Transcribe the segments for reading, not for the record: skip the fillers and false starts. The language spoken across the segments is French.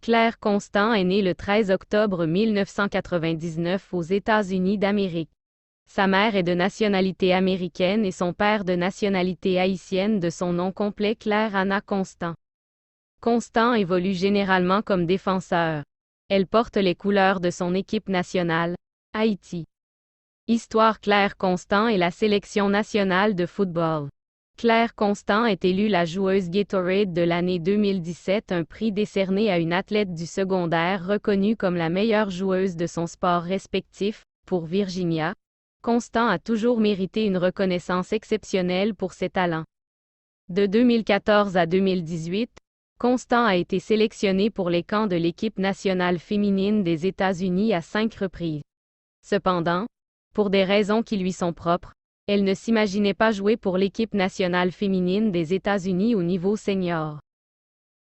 Claire Constant est née le 13 octobre 1999 aux États-Unis d'Amérique. Sa mère est de nationalité américaine et son père de nationalité haïtienne de son nom complet Claire Anna Constant. Constant évolue généralement comme défenseur. Elle porte les couleurs de son équipe nationale, Haïti. Histoire Claire Constant et la sélection nationale de football. Claire Constant est élue la joueuse Gatorade de l'année 2017, un prix décerné à une athlète du secondaire reconnue comme la meilleure joueuse de son sport respectif. Pour Virginia, Constant a toujours mérité une reconnaissance exceptionnelle pour ses talents. De 2014 à 2018, Constant a été sélectionnée pour les camps de l'équipe nationale féminine des États-Unis à 5 reprises. Cependant, pour des raisons qui lui sont propres, elle ne s'imaginait pas jouer pour l'équipe nationale féminine des États-Unis au niveau senior.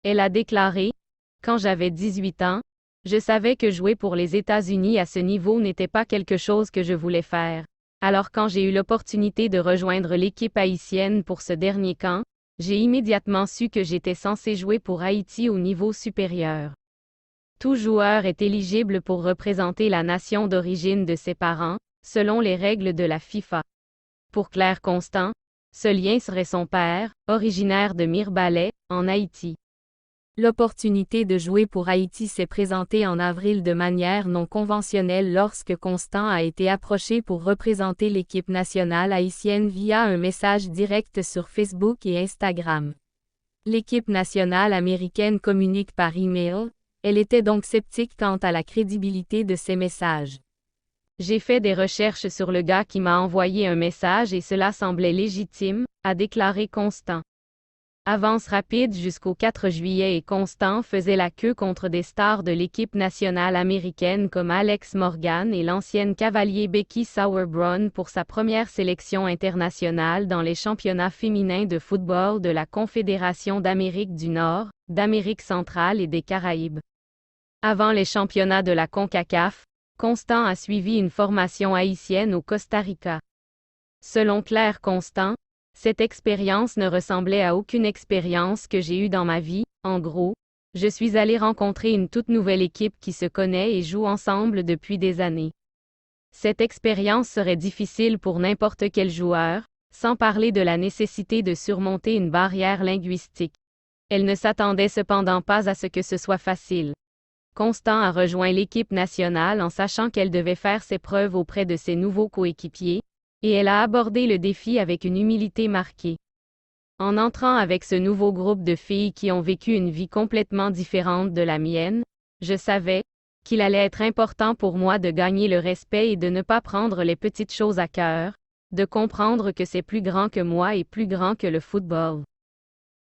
Elle a déclaré: « Quand j'avais 18 ans, je savais que jouer pour les États-Unis à ce niveau n'était pas quelque chose que je voulais faire. Alors quand j'ai eu l'opportunité de rejoindre l'équipe haïtienne pour ce dernier camp, j'ai immédiatement su que j'étais censée jouer pour Haïti au niveau supérieur. Tout joueur est éligible pour représenter la nation d'origine de ses parents, selon les règles de la FIFA. Pour Claire Constant, ce lien serait son père, originaire de Mirebalais, en Haïti. L'opportunité de jouer pour Haïti s'est présentée en avril de manière non conventionnelle lorsque Constant a été approché pour représenter l'équipe nationale haïtienne via un message direct sur Facebook et Instagram. L'équipe nationale américaine communique par email, elle était donc sceptique quant à la crédibilité de ces messages. J'ai fait des recherches sur le gars qui m'a envoyé un message et cela semblait légitime, a déclaré Constant. Avance rapide jusqu'au 4 juillet et Constant faisait la queue contre des stars de l'équipe nationale américaine comme Alex Morgan et l'ancienne cavalier Becky Sauerbrunn pour sa première sélection internationale dans les championnats féminins de football de la Confédération d'Amérique du Nord, d'Amérique centrale et des Caraïbes. Avant les championnats de la CONCACAF, Constant a suivi une formation haïtienne au Costa Rica. Selon Claire Constant, cette expérience ne ressemblait à aucune expérience que j'ai eue dans ma vie. En gros, je suis allée rencontrer une toute nouvelle équipe qui se connaît et joue ensemble depuis des années. Cette expérience serait difficile pour n'importe quel joueur, sans parler de la nécessité de surmonter une barrière linguistique. Elle ne s'attendait cependant pas à ce que ce soit facile. Constant a rejoint l'équipe nationale en sachant qu'elle devait faire ses preuves auprès de ses nouveaux coéquipiers, et elle a abordé le défi avec une humilité marquée. En entrant avec ce nouveau groupe de filles qui ont vécu une vie complètement différente de la mienne, je savais qu'il allait être important pour moi de gagner le respect et de ne pas prendre les petites choses à cœur, de comprendre que c'est plus grand que moi et plus grand que le football.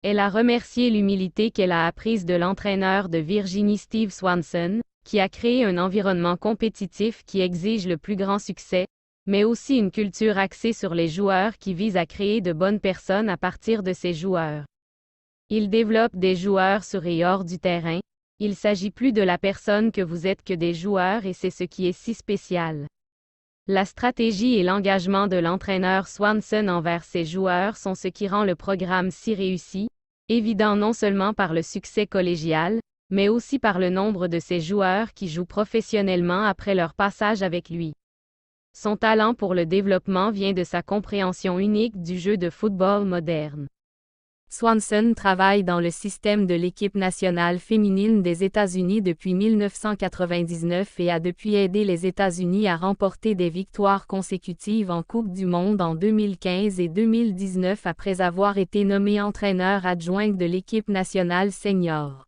Elle a remercié l'humilité qu'elle a apprise de l'entraîneur de Virginie Steve Swanson, qui a créé un environnement compétitif qui exige le plus grand succès, mais aussi une culture axée sur les joueurs qui vise à créer de bonnes personnes à partir de ces joueurs. Il développe des joueurs sur et hors du terrain, il s'agit plus de la personne que vous êtes que des joueurs et c'est ce qui est si spécial. La stratégie et l'engagement de l'entraîneur Swanson envers ses joueurs sont ce qui rend le programme si réussi, évident non seulement par le succès collégial, mais aussi par le nombre de ses joueurs qui jouent professionnellement après leur passage avec lui. Son talent pour le développement vient de sa compréhension unique du jeu de football moderne. Swanson travaille dans le système de l'équipe nationale féminine des États-Unis depuis 1999 et a depuis aidé les États-Unis à remporter des victoires consécutives en Coupe du Monde en 2015 et 2019 après avoir été nommé entraîneur adjoint de l'équipe nationale senior.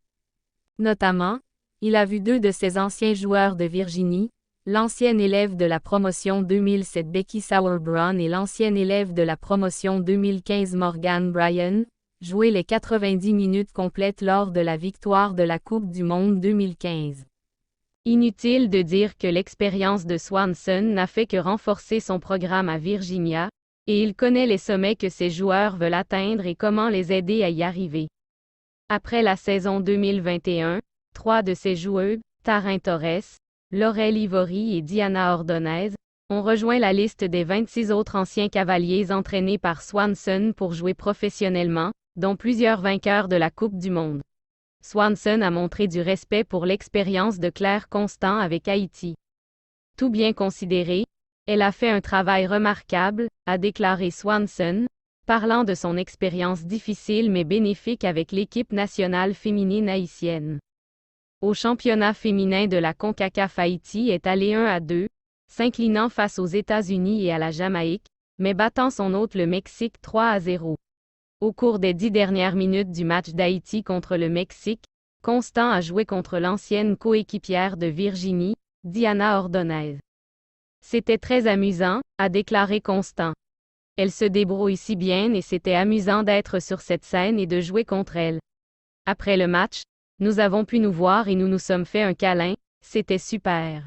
Notamment, il a vu 2 de ses anciens joueurs de Virginie, l'ancienne élève de la promotion 2007 Becky Sauerbrunn et l'ancienne élève de la promotion 2015 Morgan Bryan, jouer les 90 minutes complètes lors de la victoire de la Coupe du Monde 2015. Inutile de dire que l'expérience de Swanson n'a fait que renforcer son programme à Virginia, et il connaît les sommets que ses joueurs veulent atteindre et comment les aider à y arriver. Après la saison 2021, 3 de ses joueuses, Taryn Torres, Laurel Ivory et Diana Ordonez, ont rejoint la liste des 26 autres anciens cavaliers entraînés par Swanson pour jouer professionnellement, dont plusieurs vainqueurs de la Coupe du Monde. Swanson a montré du respect pour l'expérience de Claire Constant avec Haïti. Tout bien considéré, elle a fait un travail remarquable, a déclaré Swanson, parlant de son expérience difficile mais bénéfique avec l'équipe nationale féminine haïtienne. Au championnat féminin de la CONCACAF, Haïti est allé 1-2, s'inclinant face aux États-Unis et à la Jamaïque, mais battant son hôte le Mexique 3-0. Au cours des 10 dernières minutes du match d'Haïti contre le Mexique, Constant a joué contre l'ancienne coéquipière de Virginie, Diana Ordonez. C'était très amusant, a déclaré Constant. Elle se débrouille si bien et c'était amusant d'être sur cette scène et de jouer contre elle. Après le match, nous avons pu nous voir et nous nous sommes fait un câlin, c'était super.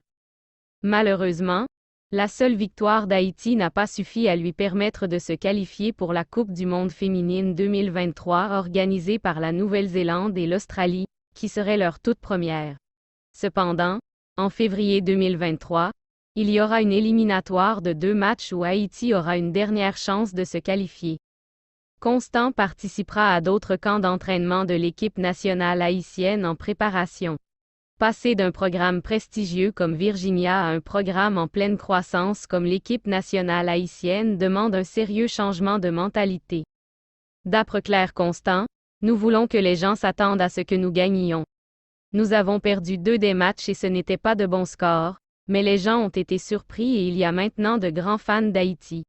Malheureusement, la seule victoire d'Haïti n'a pas suffi à lui permettre de se qualifier pour la Coupe du monde féminine 2023 organisée par la Nouvelle-Zélande et l'Australie, qui serait leur toute première. Cependant, en février 2023, il y aura une éliminatoire de 2 matchs où Haïti aura une dernière chance de se qualifier. Constant participera à d'autres camps d'entraînement de l'équipe nationale haïtienne en préparation. Passer d'un programme prestigieux comme Virginia à un programme en pleine croissance comme l'équipe nationale haïtienne demande un sérieux changement de mentalité. D'après Claire Constant, nous voulons que les gens s'attendent à ce que nous gagnions. Nous avons perdu 2 des matchs et ce n'était pas de bons scores, mais les gens ont été surpris et il y a maintenant de grands fans d'Haïti.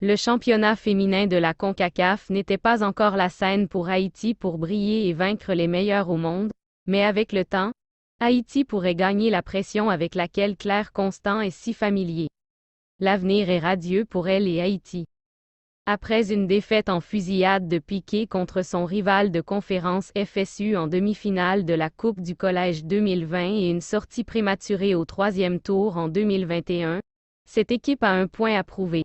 Le championnat féminin de la CONCACAF n'était pas encore la scène pour Haïti pour briller et vaincre les meilleurs au monde, mais avec le temps, Haïti pourrait gagner la pression avec laquelle Claire Constant est si familier. L'avenir est radieux pour elle et Haïti. Après une défaite en fusillade de Piqué contre son rival de conférence FSU en demi-finale de la Coupe du Collège 2020 et une sortie prématurée au 3e tour en 2021, cette équipe a un point à prouver.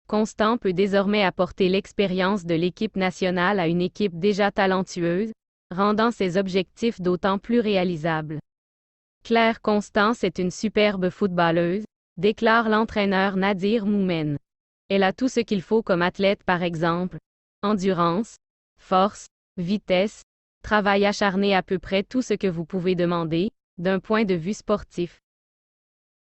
Constant peut désormais apporter l'expérience de l'équipe nationale à une équipe déjà talentueuse, rendant ses objectifs d'autant plus réalisables. Claire Constant est une superbe footballeuse, déclare l'entraîneur Nadir Moumen. Elle a tout ce qu'il faut comme athlète, par exemple, endurance, force, vitesse, travail acharné, à peu près tout ce que vous pouvez demander, d'un point de vue sportif.